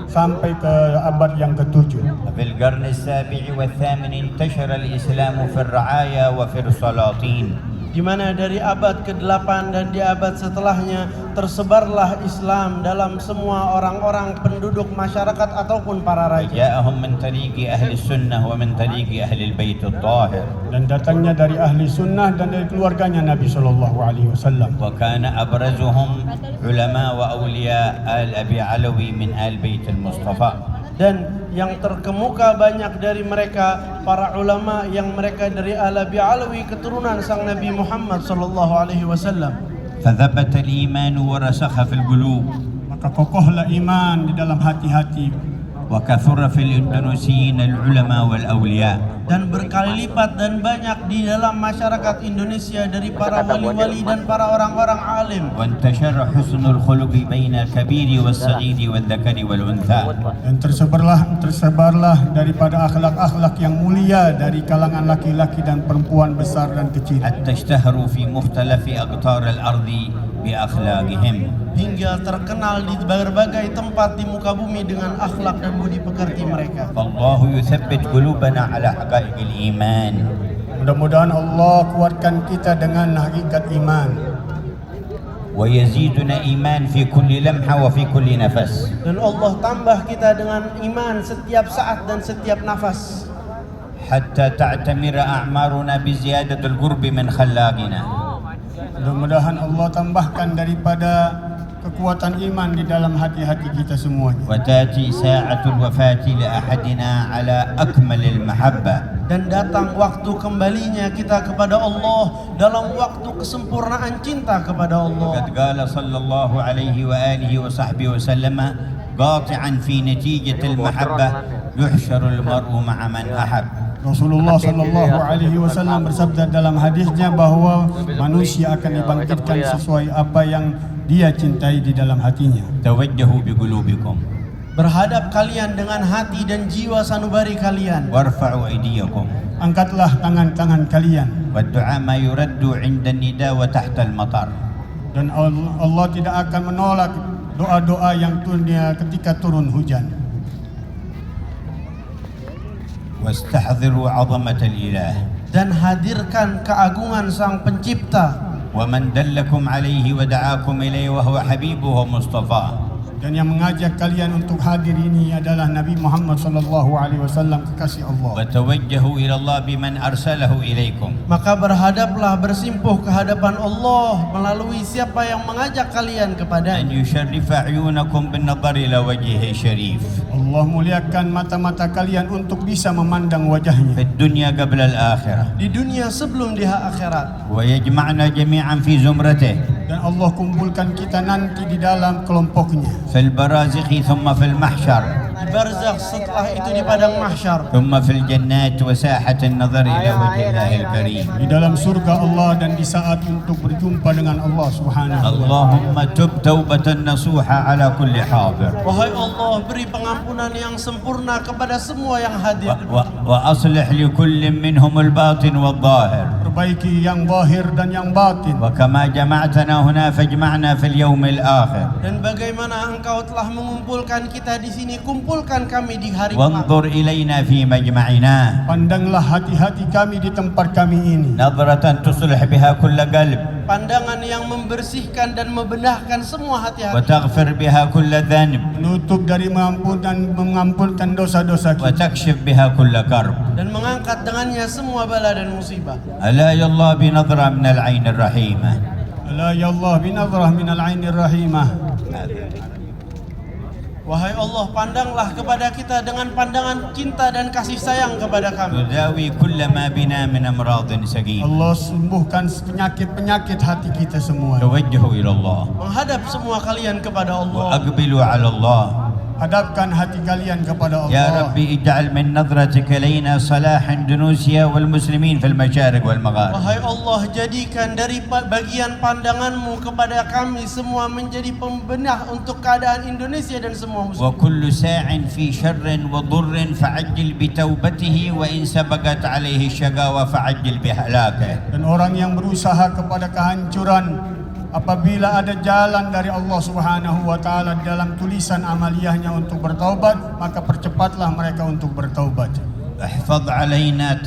sampai ke abad yang ke-7. في القرن السابع والثامن انتشر الإسلام في الرعايا وفي السلاطين. Di mana dari abad ke-8 dan di abad setelahnya tersebarlah Islam dalam semua orang-orang penduduk masyarakat ataupun para raja. جاءهم من طريق أهل السنة ومن طريق أهل البيت الطاهر. Dan datangnya dari ahli sunnah dan dari keluarganya Nabi SAW. وكان أبرزهم علماء وأولياء آل أبي علوي من آل بيت المصطفى. Dan yang terkemuka banyak dari mereka para ulama yang mereka dari Al-Abi Alawi keturunan sang Nabi Muhammad sallallahu alaihi wasallam. فثبت الإيمان ورسخ في القلوب. Maka kokohlah iman di dalam hati-hati. وكثر في الإندونيسيين العلماء والأولياء. Dan berkali lipat dan banyak di dalam masyarakat Indonesia dari para wali-wali dan para orang-orang alim. وانتشر حسن الخلق بين الكبير والصغير والذكر والأنثى. Dan tersebarlah daripada akhlak-akhlak yang mulia dari kalangan laki-laki dan perempuan besar dan kecil. حتى اشتهروا في مختلف أقطار الأرض بأخلاقهم. Hingga terkenal di berbagai tempat di muka bumi dengan akhlak dan budi pekerti mereka. فالله يثبت قلوبنا على حقائق الإيمان. Mudah-mudahan Allah kuatkan kita dengan hakikat iman. ويزيدنا إيمان في كل لمحة وفي كل نفس. Dan Allah tambah kita dengan iman setiap saat dan setiap nafas. حتى تعتمر أعمارنا بزيادة القرب من خلاقنا. Mudah-mudahan Allah tambahkan daripada kekuatan iman di dalam hati-hati kita semuanya. وتأتي ساعة الوفاة لأحدنا على أكمل المحبة. Dan datang waktu kembalinya kita kepada Allah dalam waktu kesempurnaan cinta kepada Allah. وقد قال صلى الله عليه وآله وصحبه وسلم قاطعا في نتيجة المحبة يحشر المرء مع من أحب. Rasulullah sallallahu alaihi wasallam bersabda dalam hadisnya bahwa manusia akan dibangkitkan sesuai apa yang dia cintai di dalam hatinya. توجهوا بقلوبكم. Berhadap kalian dengan hati dan jiwa sanubari kalian. وارفعوا أيديكم. Angkatlah tangan-tangan kalian. والدعاء ما يرد عند النداء وتحت المطر. Dan Allah tidak akan menolak doa-doa yang ketika turun hujan. واستحضروا عظمة الإله. Dan hadirkan keagungan sang pencipta. ومن دلكم عليه ودعاكم إليه وهو حبيبه ومصطفاه. Dan yang mengajak kalian untuk hadir ini adalah Nabi Muhammad sallallahu alaihi wasallam, kekasih Allah. وتوجهوا إلى الله بمن أرسله إليكم. Maka berhadaplah bersimpuh ke hadapan Allah melalui siapa yang mengajak kalian أن kepadanya. يشرف عيونكم بالنظر إلى وجهه الشريف. Allah muliakan mata-mata kalian untuk bisa memandang wajahnya في الدنيا قبل الآخرة. Di dunia sebelum di akhirat. ويجمعنا جميعا في زمرته. Dan Allah kumpulkan kita nanti di dalam kelompoknya. في البرازخ ثم في المحشر. Di barzakh, setelah itu di padang mahsyar. ثم في الجنات وساحة النظر إلى وجه الله الكريم. Di dalam surga Allah dan di saat untuk berjumpa dengan Allah Subhanahu wa ta'ala. اللهم تب توبة نصوحة على كل حاضر. Wahai Allah, beri pengampunan yang sempurna kepada semua yang hadir. وأصلح لكل منهم الباطن والظاهر. Perbaiki yang zahir dan yang batin. وكما جمعتنا هنا فاجمعنا في اليوم الآخر. Dan bagaimana Engkau telah mengumpulkan kita di sini, kumpulkan kami di hari وانظر إلينا في مجمعنا Pandanglah hati-hati kami di tempat kami ini. نظرة تصلح بها كل قلب. Pandangan yang membersihkan dan membenahkan semua hati-hati. وتغفر بها كل ذنب. Menutup dari mengampunkan dosa-dosa kita. وتكشف بها كل كرب. Dan mengangkat dengannya semua bala dan musibah. ألا يا الله بنظرة من العين الرحيمة. La ya Allah binadrah minal ainir rahimah. Wahai Allah, pandanglah kepada kita dengan pandangan cinta dan kasih sayang kepada kami. تداوي كل ما بنا من أمراض سقيمة. Allah sembuhkan penyakit-penyakit hati kita semua. توجهوا إلى الله. Menghadap semua kalian kepada Allah. وأقبلوا على الله. Hadapkan hati kalian kepada Allah. يا ربي اجعل من نظرتك إلينا صلاح إندونيسيا والمسلمين في المشارق والمغارب. Wahai Allah, jadikan dari bagian pandanganmu kepada kami semua menjadi pembenah untuk keadaan Indonesia dan semua muslim. وكل ساع في شر وضر فعجل بتوبته وإن سبقت عليه الشقاوة فعجل بهلاكه. Dan orang yang berusaha kepada kehancuran apabila ada jalan dari Allah Subhanahu wa taala dalam tulisan amaliyahnya untuk bertaubat, maka percepatlah mereka untuk bertaubat. احفظ علينا